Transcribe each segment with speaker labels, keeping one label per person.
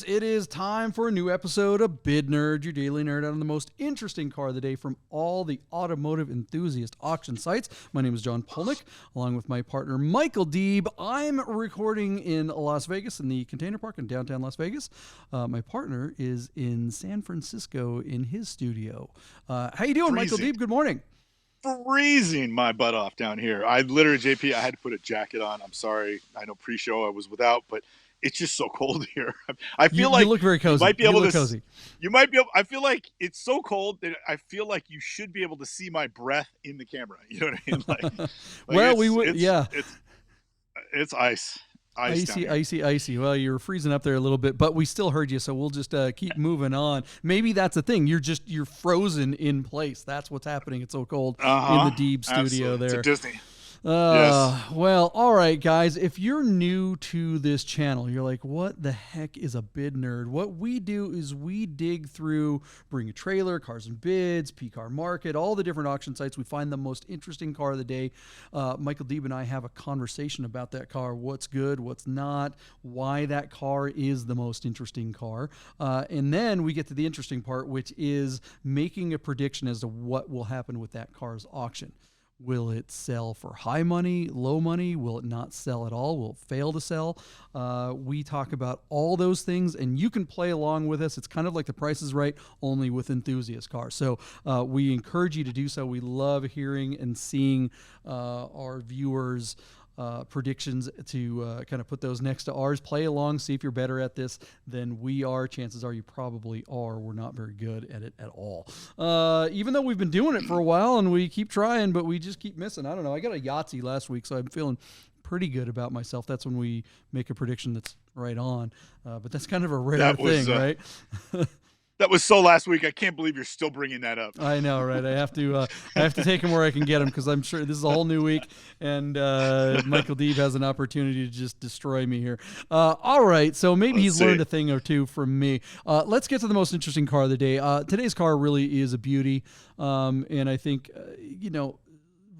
Speaker 1: It is time for a new episode of Bid Nerd, your daily nerd out on the most interesting car of the day from all the automotive enthusiast auction sites. My name is John Polnick, along with my partner Michael Deeb. I'm recording in Las Vegas in the Container Park in downtown Las Vegas. My partner is in San Francisco in his studio. How you doing, Michael Deeb? Good morning.
Speaker 2: Freezing my butt off down here. I literally, JP, I had to put a jacket on. I'm sorry. I know pre-show I was without, but it's just so cold here. I feel like
Speaker 1: you look very cozy.
Speaker 2: You might be able to.
Speaker 1: Cozy.
Speaker 2: You might be able. I feel like it's so cold that I feel like you should be able to see my breath in the camera. You know what I mean? Like
Speaker 1: well, we would. Yeah.
Speaker 2: It's ice.
Speaker 1: Icy. Well, you're freezing up there a little bit, but we still heard you, so we'll just keep moving on. Maybe that's the thing. You're frozen in place. That's what's happening. It's so cold in the Deeb studio there.
Speaker 2: It's a Disney.
Speaker 1: Yes. Well, all right, guys. If you're new to this channel, you're like, what the heck is a bid nerd? What we do is we dig through Bring a Trailer, Cars and Bids, P-Car Market, all the different auction sites. We find the most interesting car of the day. Michael Deeb and I have a conversation about that car, what's good, what's not, why that car is the most interesting car. And then we get to the interesting part, which is making a prediction as to what will happen with that car's auction. Will it sell for high money, low money? Will it not sell at all? Will it fail to sell? We talk about all those things, and you can play along with us. It's kind of like The Price is Right, only with enthusiast cars. So we encourage you to do so. We love hearing and seeing our viewers' predictions to kind of put those next to ours. Play along, see if you're better at this than we are. Chances are you probably are. We're not very good at it at all. Even though we've been doing it for a while and we keep trying, but we just keep missing. I don't know. I got a Yahtzee last week, so I'm feeling pretty good about myself. That's when we make a prediction that's right on. But that's kind of a rare thing, right?
Speaker 2: That was so last week. I can't believe you're still bringing that up.
Speaker 1: I know, right? I have to take him where I can get him because I'm sure this is a whole new week, and Michael Deeb has an opportunity to just destroy me here. All right, so maybe he's learned a thing or two from me. Let's get to the most interesting car of the day. Today's car really is a beauty, and I think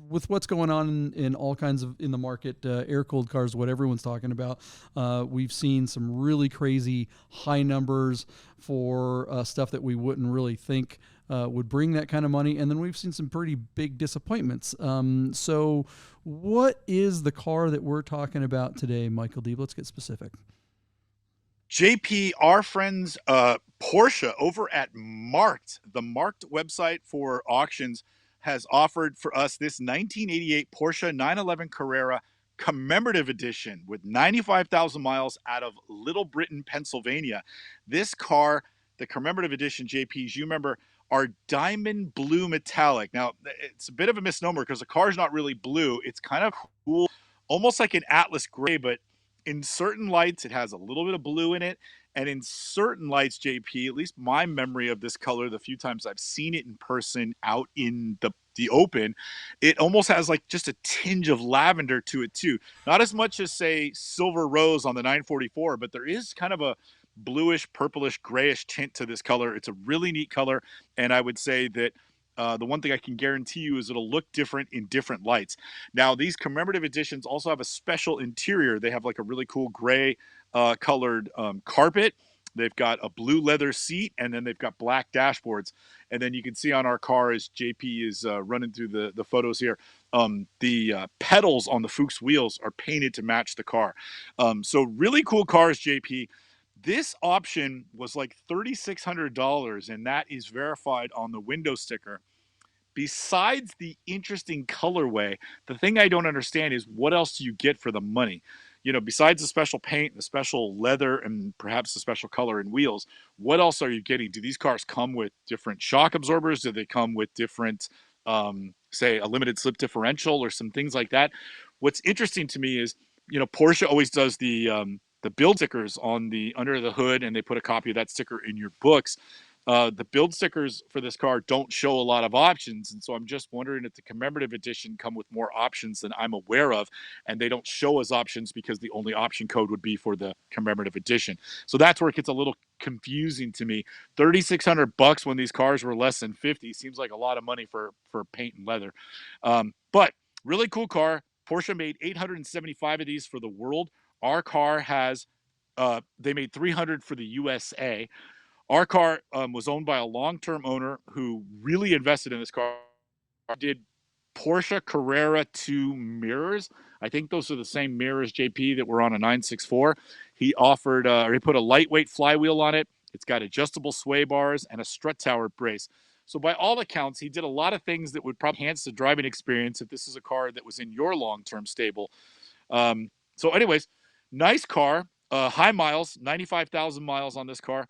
Speaker 1: with what's going on in all kinds of in the market, air-cooled cars, what everyone's talking about, we've seen some really crazy high numbers for stuff that we wouldn't really think would bring that kind of money, and then we've seen some pretty big disappointments. So what is the car that we're talking about today, Michael Deeb? Let's get specific.
Speaker 2: JP, our friends Porsche over at Marqued, the Marqued website for auctions, has offered for us this 1988 Porsche 911 Carrera Commemorative Edition with 95,000 miles out of Little Britain, Pennsylvania. This car, the Commemorative Edition, JPs, you remember, are diamond blue metallic. Now, it's a bit of a misnomer because the car is not really blue. It's kind of cool, almost like an Atlas gray, but in certain lights, it has a little bit of blue in it. And in certain lights, JP, at least my memory of this color, the few times I've seen it in person out in the open, it almost has like just a tinge of lavender to it too. Not as much as, say, silver rose on the 944, but there is kind of a bluish, purplish, grayish tint to this color. It's a really neat color. And I would say that the one thing I can guarantee you is it'll look different in different lights. Now, these commemorative editions also have a special interior. They have like a really cool gray colored carpet. They've got a blue leather seat, and then they've got black dashboards. And then you can see on our car, as JP is running through the photos here, the pedals on the Fuchs wheels are painted to match the car. So really cool cars, JP. This option was like $3,600, and that is verified on the window sticker. Besides the interesting colorway, the thing I don't understand is what else do you get for the money? You know, besides the special paint, the special leather, and perhaps the special color and wheels, what else are you getting? Do these cars come with different shock absorbers? Do they come with different, say, a limited slip differential or some things like that? What's interesting to me is, you know, Porsche always does the build stickers on the under the hood, and they put a copy of that sticker in your books. The build stickers for this car don't show a lot of options, and so I'm just wondering if the commemorative edition come with more options than I'm aware of, and they don't show as options because the only option code would be for the commemorative edition. So that's where it gets a little confusing to me. $3,600 when these cars were less than 50 seems like a lot of money for paint and leather. But really cool car. Porsche made 875 of these for the world. Our car has they made 300 for the USA. Our car was owned by a long-term owner who really invested in this car. Did Porsche Carrera 2 mirrors. I think those are the same mirrors, JP, that were on a 964. He offered, or he put a lightweight flywheel on it. It's got adjustable sway bars and a strut tower brace. So by all accounts, he did a lot of things that would probably enhance the driving experience if this is a car that was in your long-term stable. So anyways, nice car, high miles, 95,000 miles on this car.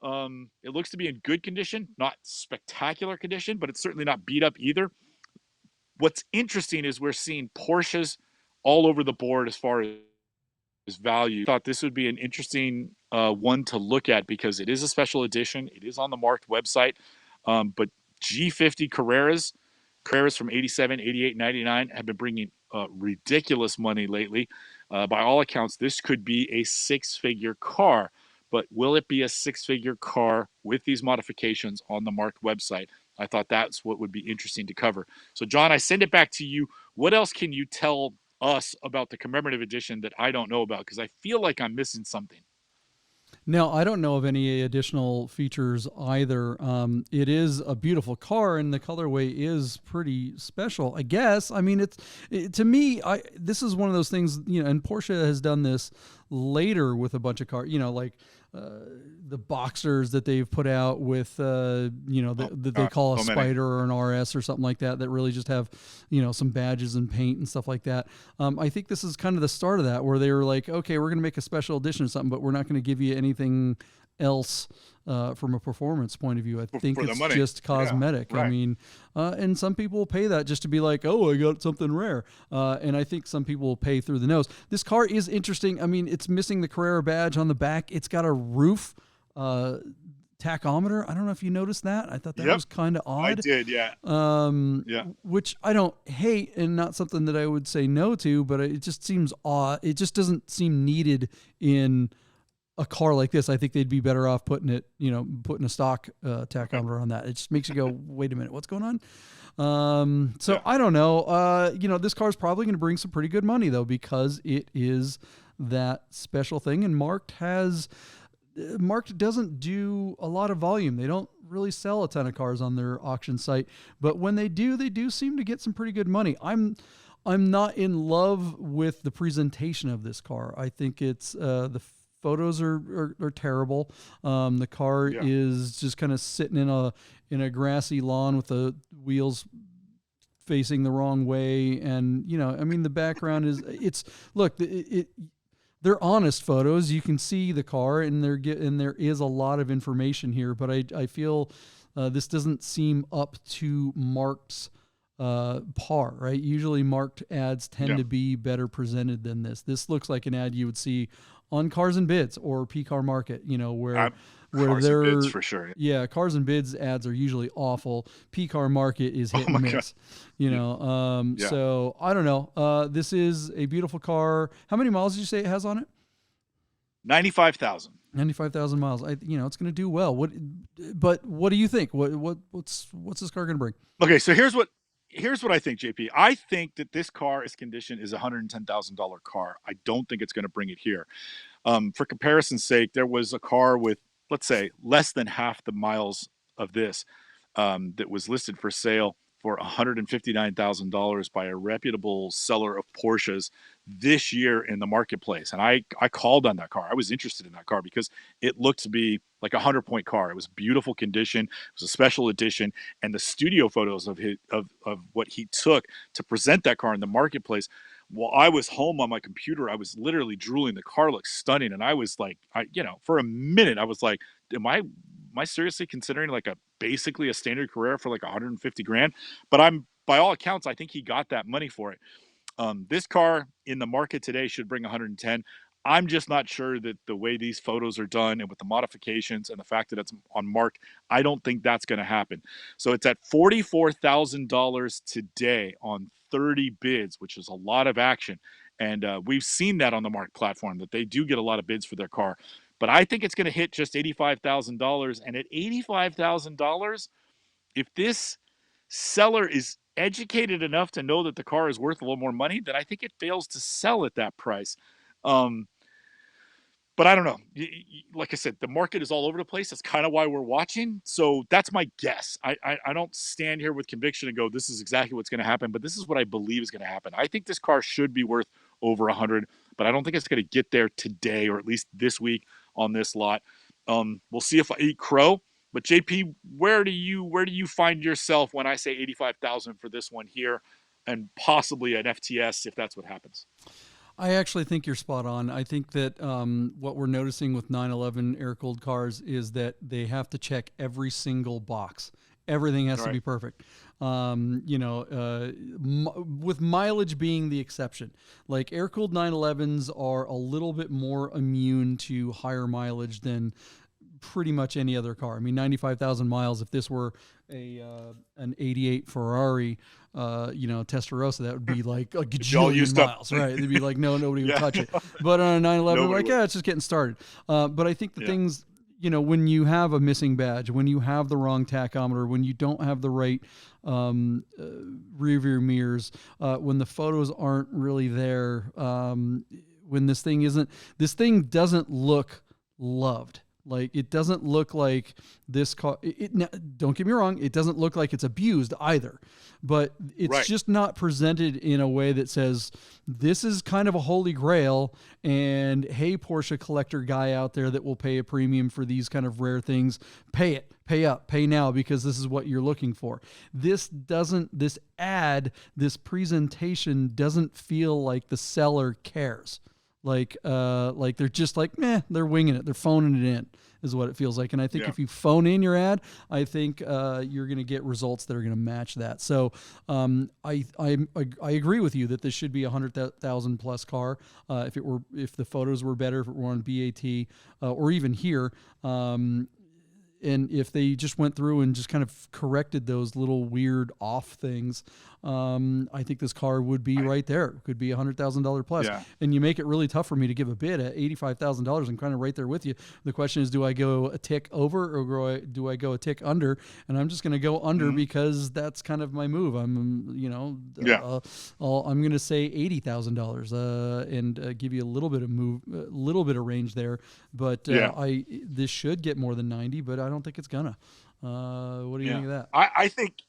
Speaker 2: It looks to be in good condition, not spectacular condition, but it's certainly not beat up either. What's interesting is we're seeing Porsches all over the board as far as value. I thought this would be an interesting one to look at because it is a special edition. It is on the Marqued website. But G50 Carreras from 87, 88, 99 have been bringing ridiculous money lately. By all accounts, this could be a six-figure car. But will it be a six-figure car with these modifications on the Marqued website? I thought that's what would be interesting to cover. So, John, I send it back to you. What else can you tell us about the commemorative edition that I don't know about? Because I feel like I'm missing something.
Speaker 1: Now, I don't know of any additional features either. It is a beautiful car, and the colorway is pretty special, I guess. I mean, to me, this is one of those things, and Porsche has done this later with a bunch of cars, like the Boxers that they've put out with, that they call a Spider or an RS or something like that really just have, some badges and paint and stuff like that. I think this is kind of the start of that, where they were like, okay, we're going to make a special edition or something, but we're not going to give you anything else from a performance point of view. I think it's just cosmetic. Yeah, right. I mean, and some people will pay that just to be like, oh, I got something rare. And I think some people will pay through the nose. This car is interesting. I mean, it's missing the Carrera badge on the back. It's got a roof tachometer. I don't know if you noticed that. I thought that was kind of odd.
Speaker 2: I did, yeah.
Speaker 1: Which I don't hate and not something that I would say no to, but it just seems odd. It just doesn't seem needed in a car like this. I think they'd be better off putting a stock tachometer on that. It just makes you go, wait a minute, what's going on? I don't know. This car is probably going to bring some pretty good money though, because it is that special thing. And Marqued doesn't do a lot of volume. They don't really sell a ton of cars on their auction site, but when they do seem to get some pretty good money. I'm not in love with the presentation of this car. I think it's the photos are terrible. The car is just kind of sitting in a grassy lawn with the wheels facing the wrong way, and the background is they're honest photos. You can see the car, and there is a lot of information here, but I feel this doesn't seem up to Marqued's par, right? Usually Marqued ads tend to be better presented than this. This looks like an ad you would see on Cars and Bids or P-Car Market, where
Speaker 2: Cars
Speaker 1: they're,
Speaker 2: and Bids for sure.
Speaker 1: Yeah, Cars and Bids ads are usually awful. P-Car Market is hit and miss. So I don't know. This is a beautiful car. How many miles did you say it has on it?
Speaker 2: 95,000.
Speaker 1: 95,000 miles. It's going to do well. But what do you think? What's this car going to bring?
Speaker 2: Okay, so here's what I think, JP. I think that this car is condition is a $110,000 car. I don't think it's going to bring it here. For comparison's sake, there was a car with, let's say, less than half the miles of this that was listed for sale for $159,000 by a reputable seller of Porsches this year in the marketplace. And I called on that car. I was interested in that car because it looked to be like a 100-point car. It was beautiful condition. It was a special edition. And the studio photos of what he took to present that car in the marketplace, while I was home on my computer, I was literally drooling. The car looked stunning. And I was like, for a minute, I was like, am I seriously considering like basically a standard Carrera for like 150 grand? But by all accounts, I think he got that money for it. This car in the market today should bring 110. I'm just not sure that the way these photos are done and with the modifications and the fact that it's on Mark, I don't think that's going to happen. So it's at $44,000 today on 30 bids, which is a lot of action. And we've seen that on the Mark platform, that they do get a lot of bids for their car. But I think it's going to hit just $85,000. And at $85,000, if this seller is educated enough to know that the car is worth a little more money, then I think it fails to sell at that price. Um, but I don't know. Like I said, the market is all over the place. That's kind of why we're watching. So that's my guess. I don't stand here with conviction and go, this is exactly what's going to happen, but this is what I believe is going to happen. I think this car should be worth over 100, but I don't think it's going to get there today, or at least this week on this lot. We'll see if I eat crow. But JP, where do you find yourself when I say 85,000 for this one here, and possibly an FTS if that's what happens?
Speaker 1: I actually think you're spot on. I think that what we're noticing with 911 air-cooled cars is that they have to check every single box. Everything has to be perfect. With mileage being the exception. Like air-cooled 911s are a little bit more immune to higher mileage than pretty much any other car. I mean, 95,000 miles. If this were an 88 Ferrari, Testarossa, that would be like a gajillion miles, right? They'd be like, no, nobody would touch it. But on a 911, like, yeah, it's just getting started. But I think the things, when you have a missing badge, when you have the wrong tachometer, when you don't have the right rear view mirrors, when the photos aren't really there, when this thing doesn't look loved. Like, it doesn't look like this car. Don't get me wrong. It doesn't look like it's abused either, but it's just not presented in a way that says this is kind of a holy grail. And hey, Porsche collector guy out there that will pay a premium for these kind of rare things, pay up, pay now, because this is what you're looking for. This presentation doesn't feel like the seller cares. Like they're just like, they're winging it. They're phoning it in is what it feels like. And I think if you phone in your ad, I think you're going to get results that are going to match that. So I agree with you that this should be a 100,000 plus car. If the photos were better, if it were on BAT or even here, and if they just went through and just kind of corrected those little weird off things, I think this car would be right there. It could be $100,000 plus. Yeah. And you make it really tough for me to give a bid at $85,000. I'm kind of right there with you. The question is, do I go a tick over or do I go a tick under? And I'm just going to go under because that's kind of my move. I'm going to say $80,000 and give you a little bit of range there. But this should get more than 90, but I don't think it's gonna. What do you think of that?
Speaker 2: I think,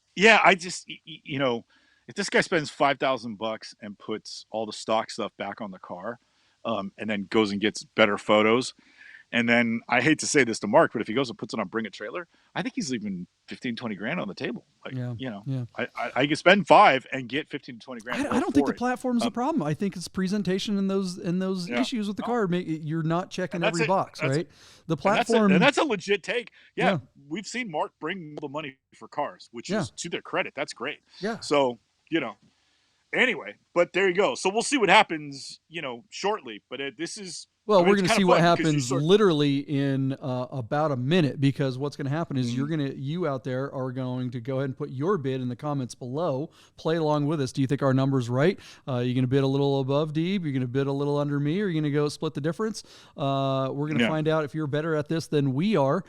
Speaker 2: if this guy spends $5,000 and puts all the stock stuff back on the car, and then goes and gets better photos, and then I hate to say this to Mark, but if he goes and puts it on Bring a Trailer, I think he's leaving 15, 20 grand on the table. I can spend $5 and get 15 to 20 grand.
Speaker 1: I don't think the platform is a problem. I think it's presentation and those issues with the car. You're not checking every box, right? The platform,
Speaker 2: and that's a legit take. Yeah, we've seen Mark bring the money for cars, which is to their credit. That's great.
Speaker 1: Yeah.
Speaker 2: So anyway, but there you go. So we'll see what happens, shortly. But this is.
Speaker 1: Well, we're going to see what happens literally in about a minute, because what's going to happen is you out there are going to go ahead and put your bid in the comments below. Play along with us. Do you think our number's right? Are you going to bid a little above Deeb? You're going to bid a little under me? Or are you going to go split the difference? We're going to find out if you're better at this than we are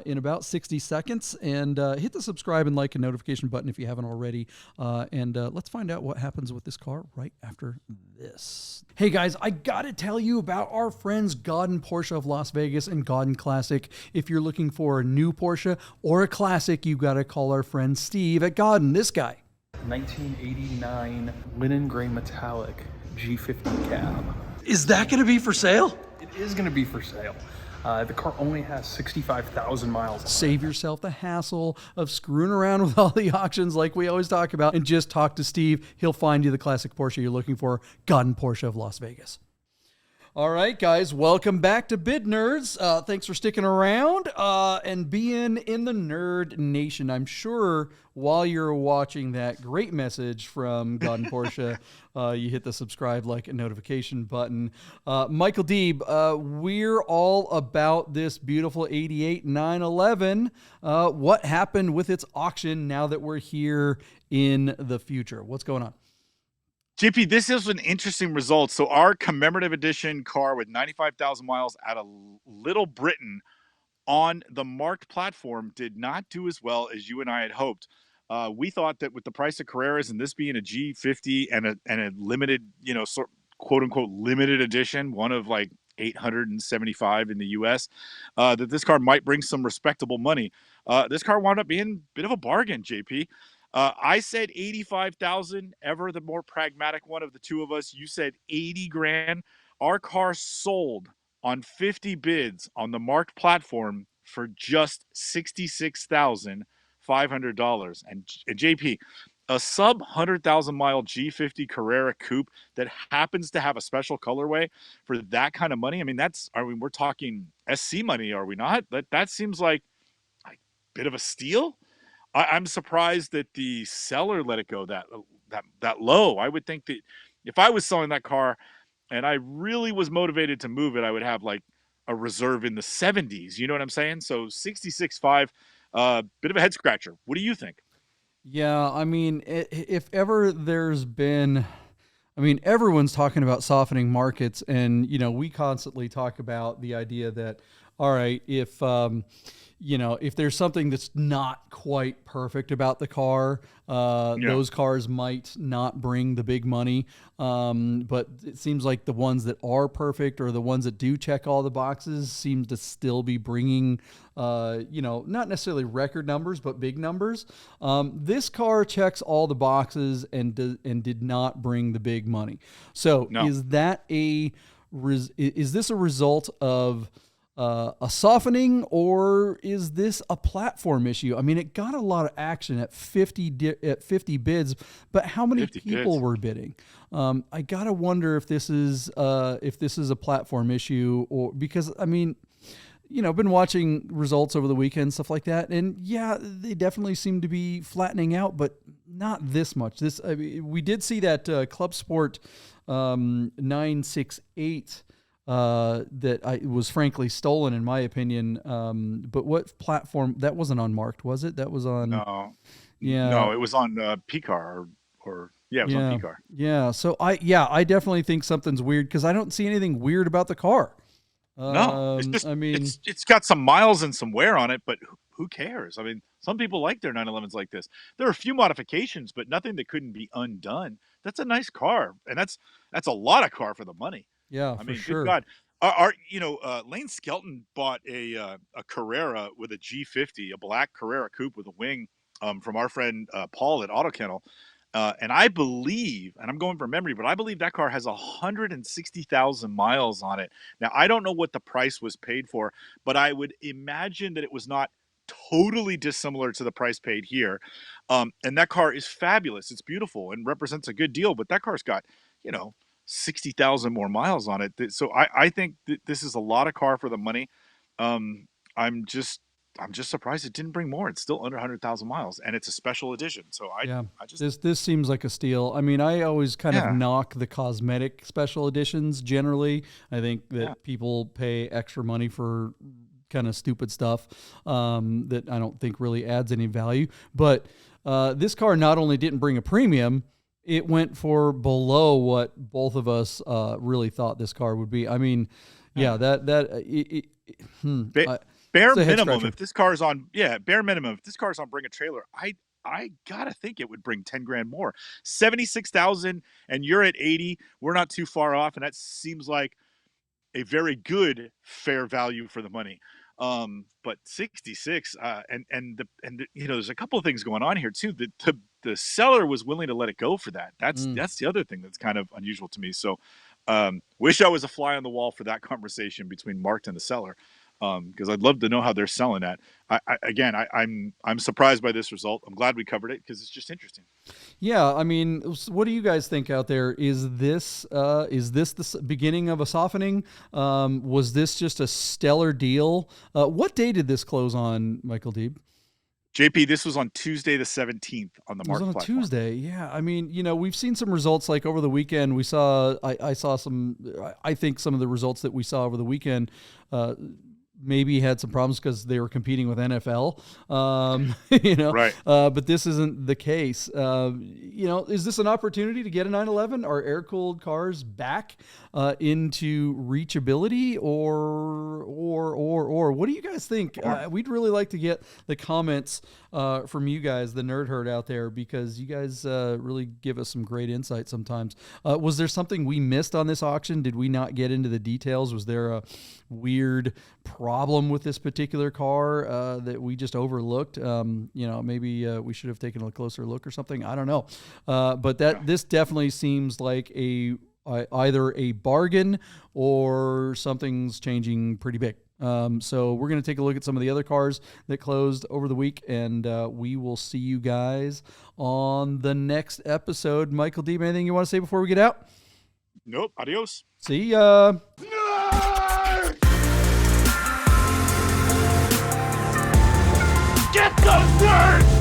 Speaker 1: in about 60 seconds. And hit the subscribe and like and notification button if you haven't already. And let's find out what happens with this car right after this. Hey guys, I got to tell you about our friends Godden Porsche of Las Vegas and Godden Classic. If you're looking for a new Porsche or a classic, you got to call our friend Steve at Godden. This guy.
Speaker 3: 1989 linen gray metallic G50 cab.
Speaker 1: Is that going to be for sale?
Speaker 3: It is going to be for sale. The car only has 65,000 miles.
Speaker 1: Save yourself the hassle of screwing around with all the auctions like we always talk about, and just talk to Steve. He'll find you the classic Porsche you're looking for. Godden Porsche of Las Vegas. All right, guys, welcome back to Bid Nerds. Thanks for sticking around and being in the Nerd Nation. I'm sure while you're watching that great message from God and Porsche, you hit the subscribe, like, and notification button. Michael Deeb, we're all about this beautiful 88 911. What happened with its auction now that we're here in the future? What's going on?
Speaker 2: JP, this is an interesting result. So our commemorative edition car with 95,000 miles out of Little Britain on the Marqued platform did not do as well as you and I had hoped. We thought that with the price of Carreras and this being a G50 and a limited, quote unquote limited edition, one of like 875 in the US, that this car might bring some respectable money. This car wound up being a bit of a bargain, JP. I said 85,000, ever the more pragmatic one of the two of us. You said 80 grand. Our car sold on 50 bids on the Marqued platform for just $66,500. And JP, a sub 100,000 mile G50 Carrera coupe that happens to have a special colorway for that kind of money. I mean, we're talking SC money, are we not? That seems like a bit of a steal. I'm surprised that the seller let it go that low. I would think that if I was selling that car and I really was motivated to move it, I would have like a reserve in the 70s. You know what I'm saying? So 66.5, bit of a head scratcher. What do you think?
Speaker 1: Yeah, I mean, if ever there's been, I mean, everyone's talking about softening markets, and we constantly talk about the idea that, all right, if if there's something that's not quite perfect about the car, those cars might not bring the big money. But it seems like the ones that are perfect, or the ones that do check all the boxes, seem to still be bringing, not necessarily record numbers, but big numbers. This car checks all the boxes and did not bring the big money. So is this a result of a softening, or is this a platform issue? I mean, it got a lot of action at 50 bids, but how many people were bidding? I gotta wonder if this is a platform issue, or because I've been watching results over the weekend, stuff like that, and yeah, they definitely seem to be flattening out, but not this much. We did see that Club Sport 968. That was frankly stolen, in my opinion. But what platform? That wasn't on Marqued, was it? That was on.
Speaker 2: No.
Speaker 1: Yeah.
Speaker 2: No, it was on PCAR or it was on PCAR.
Speaker 1: Yeah. So I definitely think something's weird, because I don't see anything weird about the car.
Speaker 2: No, it's just, it's got some miles and some wear on it, but who cares? I mean, some people like their 911s like this. There are a few modifications, but nothing that couldn't be undone. That's a nice car, and that's a lot of car for the money.
Speaker 1: Yeah,
Speaker 2: I mean,
Speaker 1: sure.
Speaker 2: good God. Lane Skelton bought a Carrera with a G50, a black Carrera coupe with a wing, from our friend Paul at Auto Kennel. And I believe, and I'm going from memory, but I believe that car has 160,000 miles on it. Now, I don't know what the price was paid for, but I would imagine that it was not totally dissimilar to the price paid here. And that car is fabulous. It's beautiful and represents a good deal, but that car's got, 60,000 more miles on it. So I think that this is a lot of car for the money. I'm just surprised it didn't bring more. It's still under 100,000 miles, and it's a special edition. So
Speaker 1: this seems like a steal. I mean, I always kind of knock the cosmetic special editions generally. I think that people pay extra money for kind of stupid stuff that I don't think really adds any value. But this car not only didn't bring a premium, it went for below what both of us really thought this car would be. I mean, bare
Speaker 2: minimum, if this car is on, Bring a Trailer, I gotta think it would bring 10 grand more. 76,000, and you're at 80. We're not too far off, and that seems like a very good fair value for the money. But 66, there's a couple of things going on here too. The seller was willing to let it go for that. That's the other thing that's kind of unusual to me. So, wish I was a fly on the wall for that conversation between Marked and the seller. because I'd love to know how they're selling at. I'm surprised by this result. I'm glad we covered it because it's just interesting.
Speaker 1: Yeah, I mean, what do you guys think out there? Is this the beginning of a softening? Was this just a stellar deal? What day did this close on, Michael Deeb?
Speaker 2: JP, this was on Tuesday the 17th on the Marqued platform.
Speaker 1: It was on a Tuesday. Yeah, I mean, we've seen some results like over the weekend. We saw, I saw some. I think some of the results that we saw over the weekend maybe had some problems because they were competing with NFL,
Speaker 2: Right.
Speaker 1: But this isn't the case. Is this an opportunity to get a 911? Are air-cooled cars back into reachability, or what do you guys think? We'd really like to get the comments from you guys, the nerd herd out there, because you guys really give us some great insight sometimes. Was there something we missed on this auction? Did we not get into the details? Was there a weird problem with this particular car that we just overlooked? Maybe we should have taken a closer look or something. I don't know. But this definitely seems like either a bargain or something's changing pretty big. So we're going to take a look at some of the other cars that closed over the week, and we will see you guys on the next episode. Michael Deeb, anything you want to say before we get out?
Speaker 2: Nope. Adios.
Speaker 1: See ya.
Speaker 4: Get those words!